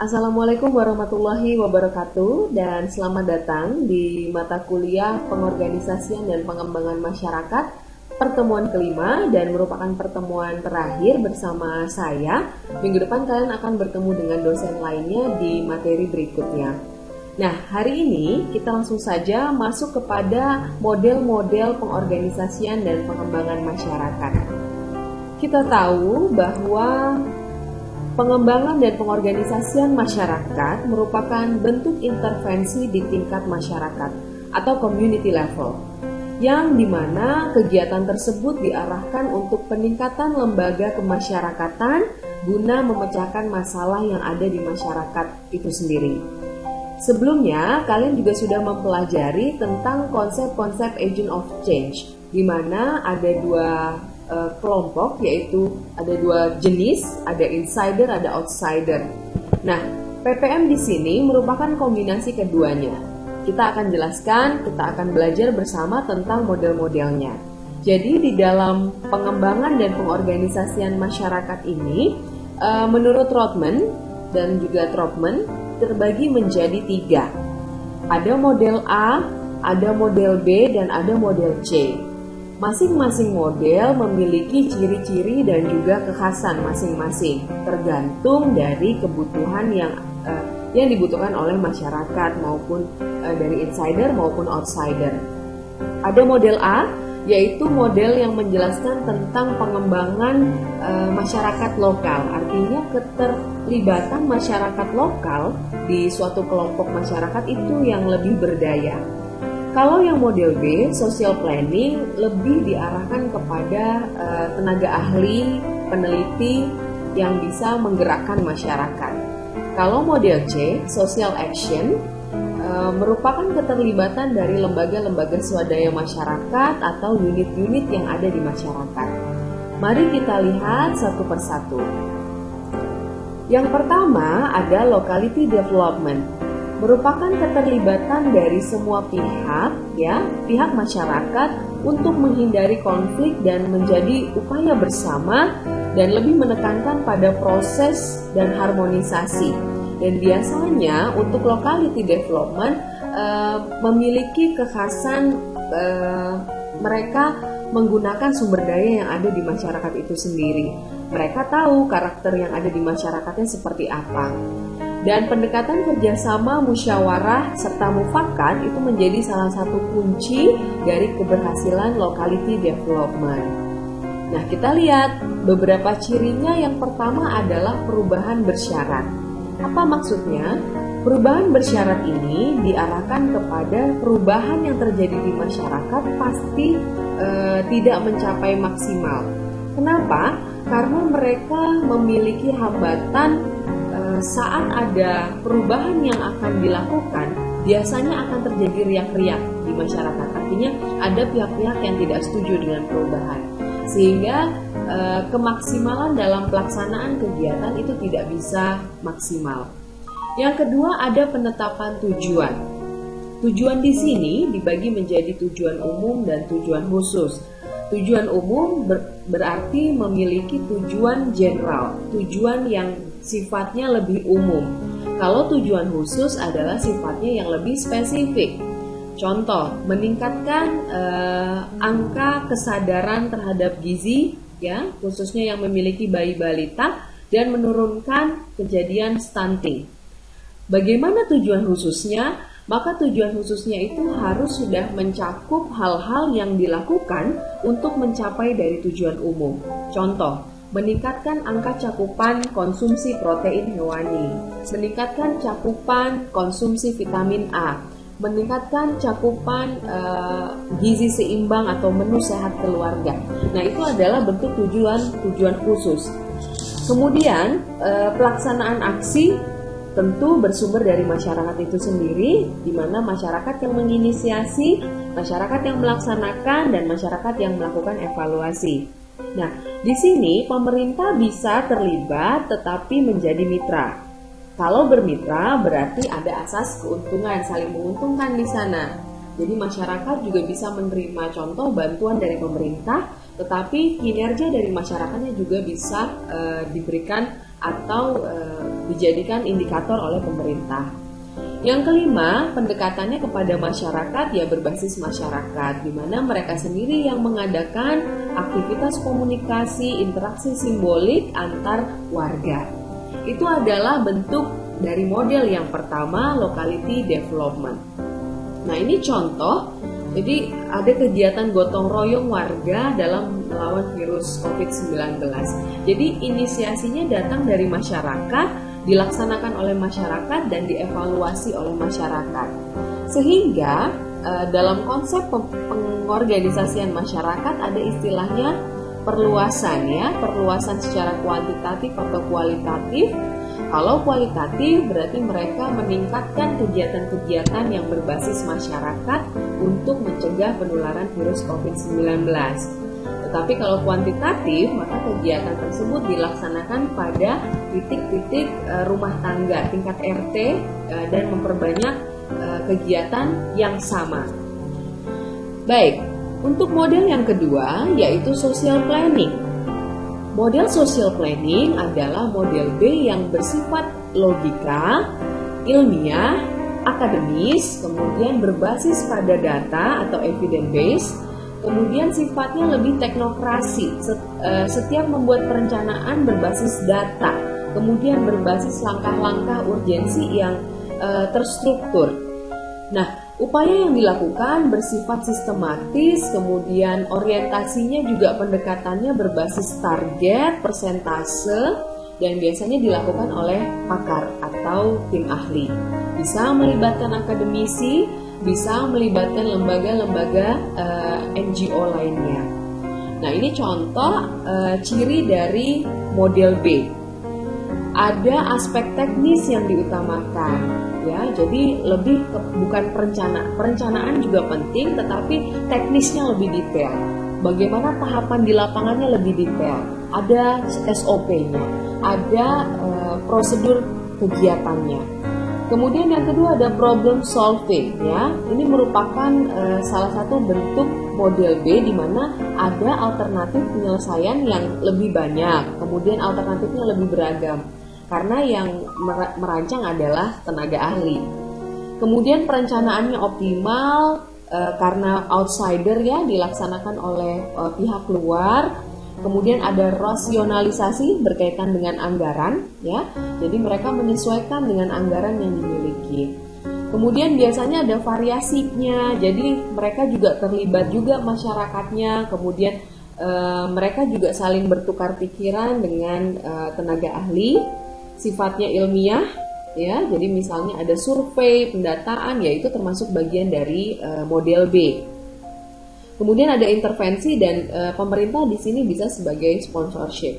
Assalamualaikum warahmatullahi wabarakatuh dan selamat datang di mata kuliah Pengorganisasian dan Pengembangan Masyarakat pertemuan kelima dan merupakan pertemuan terakhir bersama saya. Minggu depan kalian akan bertemu dengan dosen lainnya di materi berikutnya. Nah, hari ini kita langsung saja masuk kepada model-model pengorganisasian dan pengembangan masyarakat. Kita tahu bahwa pengembangan dan pengorganisasian masyarakat merupakan bentuk intervensi di tingkat masyarakat atau community level, yang dimana kegiatan tersebut diarahkan untuk peningkatan lembaga kemasyarakatan guna memecahkan masalah yang ada di masyarakat itu sendiri. Sebelumnya, kalian juga sudah mempelajari tentang konsep-konsep agent of change, di mana ada dua kelompok, yaitu ada dua jenis, ada insider, ada outsider. Nah, PPM di sini merupakan kombinasi keduanya. Kita akan jelaskan, kita akan belajar bersama tentang model-modelnya. Jadi di dalam pengembangan dan pengorganisasian masyarakat ini, menurut Rothman dan juga Tropman, terbagi menjadi 3. Ada model A, ada model B, dan ada model C. Masing-masing model memiliki ciri-ciri dan juga kekhasan masing-masing, tergantung dari kebutuhan yang dibutuhkan oleh masyarakat maupun dari insider maupun outsider. Ada model A, yaitu model yang menjelaskan tentang pengembangan masyarakat lokal, artinya keterlibatan masyarakat lokal di suatu kelompok masyarakat itu yang lebih berdaya. Kalau yang model B, social planning, lebih diarahkan kepada tenaga ahli, peneliti yang bisa menggerakkan masyarakat. Kalau model C, social action, merupakan keterlibatan dari lembaga-lembaga swadaya masyarakat atau unit-unit yang ada di masyarakat. Mari kita lihat satu persatu. Yang pertama ada locality development. Merupakan keterlibatan dari semua pihak, pihak masyarakat untuk menghindari konflik dan menjadi upaya bersama dan lebih menekankan pada proses dan harmonisasi. Dan biasanya untuk locality development memiliki kekhasan mereka menggunakan sumber daya yang ada di masyarakat itu sendiri. Mereka tahu karakter yang ada di masyarakatnya seperti apa. Dan pendekatan kerjasama, musyawarah, serta mufakat itu menjadi salah satu kunci dari keberhasilan locality development. Nah, kita lihat beberapa cirinya. Yang pertama adalah perubahan bersyarat. Apa maksudnya? Perubahan bersyarat ini diarahkan kepada perubahan yang terjadi di masyarakat pasti tidak mencapai maksimal. Kenapa? Karena mereka memiliki hambatan. Saat ada perubahan yang akan dilakukan, biasanya akan terjadi riak-riak di masyarakat. Artinya ada pihak-pihak yang tidak setuju dengan perubahan, sehingga kemaksimalan dalam pelaksanaan kegiatan itu tidak bisa maksimal. Yang kedua ada penetapan tujuan. Tujuan di sini dibagi menjadi tujuan umum dan tujuan khusus. Tujuan umum berarti memiliki tujuan general, tujuan yang sifatnya lebih umum. Kalau tujuan khusus adalah sifatnya yang lebih spesifik. Contoh, meningkatkan angka kesadaran terhadap gizi, khususnya yang memiliki bayi balita, dan menurunkan kejadian stunting. Bagaimana tujuan khususnya? Maka tujuan khususnya itu harus sudah mencakup hal-hal yang dilakukan untuk mencapai dari tujuan umum. Contoh, meningkatkan angka cakupan konsumsi protein hewani, meningkatkan cakupan konsumsi vitamin A, meningkatkan cakupan gizi seimbang atau menu sehat keluarga. Nah, itu adalah bentuk tujuan khusus. Kemudian pelaksanaan aksi tentu bersumber dari masyarakat itu sendiri, di mana masyarakat yang menginisiasi, masyarakat yang melaksanakan, dan masyarakat yang melakukan evaluasi. Nah, di sini pemerintah bisa terlibat tetapi menjadi mitra. Kalau bermitra berarti ada asas keuntungan, saling menguntungkan di sana. Jadi masyarakat juga bisa menerima contoh bantuan dari pemerintah, tetapi kinerja dari masyarakatnya juga bisa diberikan atau dijadikan indikator oleh pemerintah. Yang kelima, pendekatannya kepada masyarakat ya berbasis masyarakat, di mana mereka sendiri yang mengadakan aktivitas komunikasi, interaksi simbolik antar warga. Itu adalah bentuk dari model yang pertama, locality development. Nah, ini contoh, jadi ada kegiatan gotong royong warga dalam melawan virus COVID-19. Jadi inisiasinya datang dari masyarakat, dilaksanakan oleh masyarakat dan dievaluasi oleh masyarakat. Sehingga dalam konsep pengorganisasian masyarakat ada istilahnya perluasan ya, perluasan secara kuantitatif atau kualitatif. Kalau kualitatif berarti mereka meningkatkan kegiatan-kegiatan yang berbasis masyarakat untuk mencegah penularan virus COVID-19. Tetapi kalau kuantitatif, maka kegiatan tersebut dilaksanakan pada titik-titik rumah tangga tingkat RT dan memperbanyak kegiatan yang sama. Baik, untuk model yang kedua yaitu social planning. Model social planning adalah model B yang bersifat logika, ilmiah, akademis, kemudian berbasis pada data atau evidence based. Kemudian sifatnya lebih teknokrasi, setiap membuat perencanaan berbasis data, kemudian berbasis langkah-langkah urgensi yang terstruktur. Nah, upaya yang dilakukan bersifat sistematis, kemudian orientasinya juga pendekatannya berbasis target, persentase, dan biasanya dilakukan oleh pakar atau tim ahli. Bisa melibatkan akademisi, bisa melibatkan lembaga-lembaga NGO lainnya. Nah, ini contoh ciri dari model B. Ada aspek teknis yang diutamakan, ya. Jadi lebih bukan perencanaan juga penting, tetapi teknisnya lebih detail. Bagaimana tahapan di lapangannya lebih detail. Ada SOP-nya, ada prosedur kegiatannya. Kemudian yang kedua ada problem solving ya. Ini merupakan salah satu bentuk model B di mana ada alternatif penyelesaian yang lebih banyak. Kemudian alternatifnya lebih beragam karena yang merancang adalah tenaga ahli. Kemudian perencanaannya optimal karena outsider ya dilaksanakan oleh pihak luar. Kemudian ada rasionalisasi berkaitan dengan anggaran, ya. Jadi mereka menyesuaikan dengan anggaran yang dimiliki. Kemudian biasanya ada variasinya, jadi mereka juga terlibat juga masyarakatnya. Kemudian mereka juga saling bertukar pikiran dengan tenaga ahli. Sifatnya ilmiah, ya. Jadi misalnya ada survei, pendataan, ya itu termasuk bagian dari model B. Kemudian ada intervensi dan pemerintah di sini bisa sebagai sponsorship.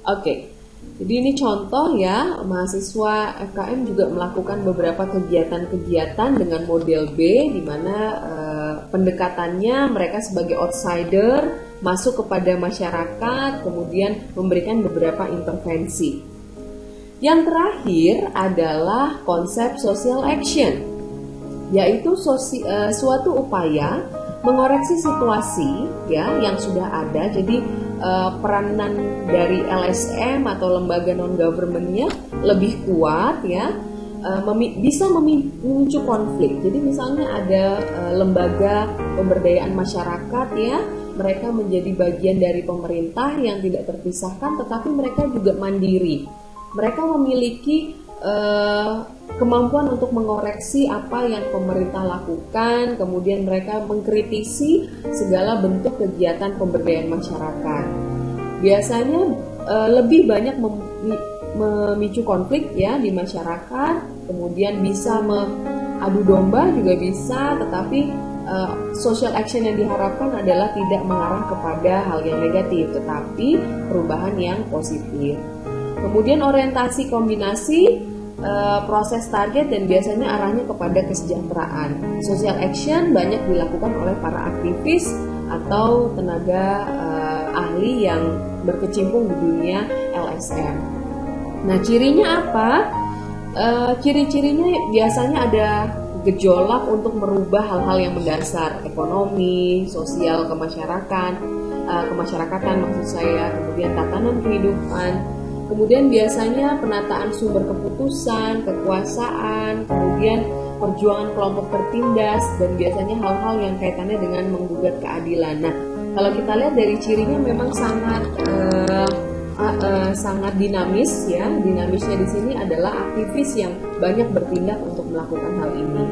Oke, jadi ini contoh ya, mahasiswa FKM juga melakukan beberapa kegiatan-kegiatan dengan model B, di mana pendekatannya mereka sebagai outsider masuk kepada masyarakat, kemudian memberikan beberapa intervensi. Yang terakhir adalah konsep social action, yaitu suatu upaya mengoreksi situasi ya yang sudah ada. Jadi peranan dari LSM atau lembaga non governmentnya lebih kuat ya, bisa memicu konflik. Jadi misalnya ada lembaga pemberdayaan masyarakat ya, mereka menjadi bagian dari pemerintah yang tidak terpisahkan, tetapi mereka juga mandiri. Mereka memiliki kemampuan untuk mengoreksi apa yang pemerintah lakukan, kemudian mereka mengkritisi segala bentuk kegiatan pemberdayaan masyarakat. Biasanya lebih banyak memicu konflik ya di masyarakat, kemudian bisa mengadu domba juga bisa, tetapi social action yang diharapkan adalah tidak mengarah kepada hal yang negatif, tetapi perubahan yang positif. Kemudian orientasi kombinasi proses target dan biasanya arahnya kepada kesejahteraan. Social action banyak dilakukan oleh para aktivis atau tenaga ahli yang berkecimpung di dunia LSM. Nah, cirinya apa? Ciri-cirinya biasanya ada gejolak untuk merubah hal-hal yang mendasar, ekonomi, sosial, kemasyarakatan maksud saya, kemudian tatanan kehidupan, Kemudian biasanya penataan sumber keputusan, kekuasaan, kemudian perjuangan kelompok tertindas, dan biasanya hal-hal yang kaitannya dengan menggugat keadilan. Nah, kalau kita lihat dari cirinya memang sangat dinamis ya. Dinamisnya di sini adalah aktivis yang banyak bertindak untuk melakukan hal ini.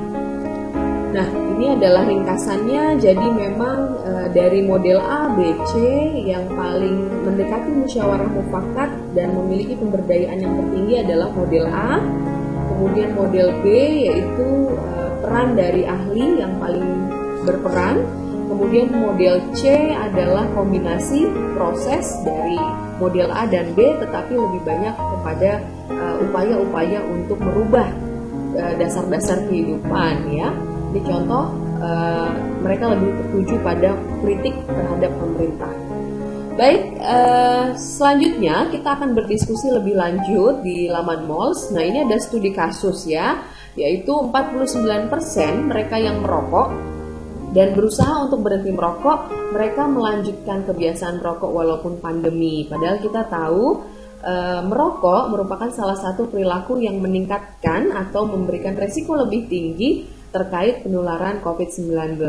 Nah, ini adalah ringkasannya. Jadi memang dari model A, B, C yang paling mendekati musyawarah mufakat dan memiliki pemberdayaan yang tertinggi adalah model A. Kemudian model B yaitu peran dari ahli yang paling berperan. Kemudian model C adalah kombinasi proses dari model A dan B, tetapi lebih banyak kepada upaya-upaya untuk merubah dasar-dasar kehidupan ya. Ini contoh, mereka lebih tertuju pada kritik terhadap pemerintah. Baik, selanjutnya kita akan berdiskusi lebih lanjut di laman MOLS. Nah, ini ada studi kasus ya, yaitu 49% mereka yang merokok dan berusaha untuk berhenti merokok, mereka melanjutkan kebiasaan merokok walaupun pandemi. Padahal kita tahu merokok merupakan salah satu perilaku yang meningkatkan atau memberikan resiko lebih tinggi terkait penularan COVID-19.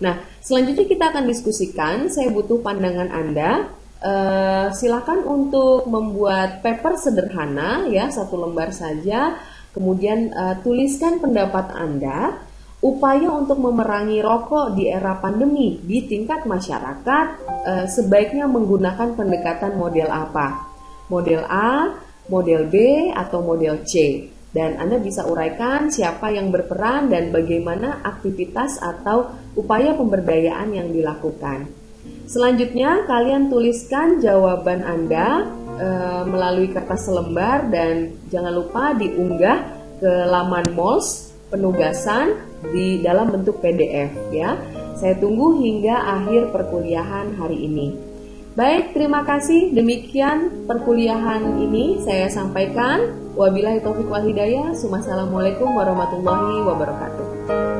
Nah, selanjutnya kita akan diskusikan, saya butuh pandangan Anda. Silakan untuk membuat paper sederhana ya, 1 lembar saja. Kemudian tuliskan pendapat Anda, upaya untuk memerangi rokok di era pandemi di tingkat masyarakat sebaiknya menggunakan pendekatan model apa? Model A, model B, atau model C? Dan Anda bisa uraikan siapa yang berperan dan bagaimana aktivitas atau upaya pemberdayaan yang dilakukan. Selanjutnya, kalian tuliskan jawaban Anda melalui kertas selembar dan jangan lupa diunggah ke laman MOLS penugasan di dalam bentuk PDF ya. Saya tunggu hingga akhir perkuliahan hari ini. Baik, terima kasih. Demikian perkuliahan ini saya sampaikan. Wabillahi taufiq wal hidayah. Wassalamualaikum warahmatullahi wabarakatuh.